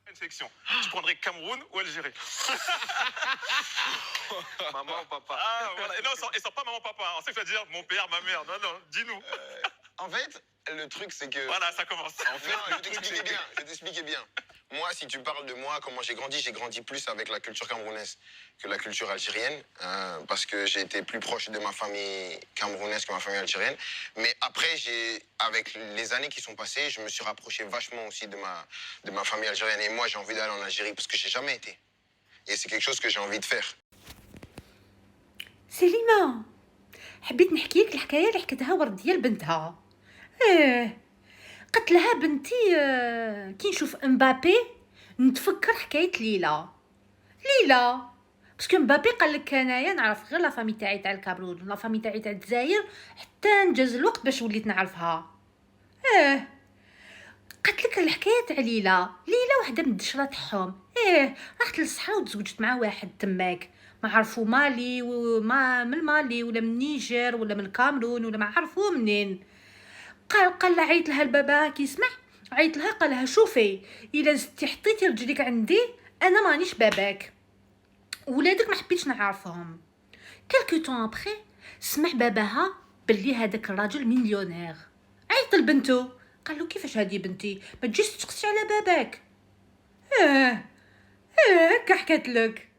une sélection. Tu prendrais Cameroun ou Algérie? Maman ou papa? Ah, voilà. Et non, et sans pas maman, papa. On sait que tu vas dire mon père, ma mère. Non, non, dis-nous. En fait, le truc, c'est que... Voilà, ça commence. En fait, je vais t'expliquer bien. Moi, si tu parles de moi, comment j'ai grandi plus avec la culture camerounaise que la culture algérienne, parce que j'ai été plus proche de ma famille camerounaise que ma famille algérienne. Mais après, avec les années qui sont passées, je me suis rapproché vachement aussi de ma famille algérienne. Et moi, j'ai envie d'aller en Algérie parce que j'ai jamais été. Et c'est quelque chose que j'ai envie de faire. سليمة، حبيت نحكي لك الحكايه اللي حكتها ورد ديال بنتها. قلت لها بنتي كي نشوف امبابي نتفكر حكايه ليلى باسكو مبابي قال لك انايا نعرف غير لا فامي تاعي تاع الكامرون، لا فامي تاعي تاع الجزائر، حتى نجاز الوقت باش وليت نعرفها. قالت لك الحكايه تاع ليلى وحده من الدشره تاعهم، راحت للصحراء وتزوجت مع واحد تماك ما عرفوا مالي وما من مالي ولا من نيجر ولا من الكامرون ولا ما عرفوا منين. قال لها، عيط لها البابا كي يسمع، عيط لها قال لها شوفي الا زدتي حطيتي رجليك عندي انا مانيش باباك، ولادك ما حبيتش نعرفهم. كالكو طون ابخي سمع باباها بلي هذاك الراجل مليونير، عيط لبنتو قال له كيفاش هادي بنتي ما تجيش تقصي على باباك. هكا حكات لك.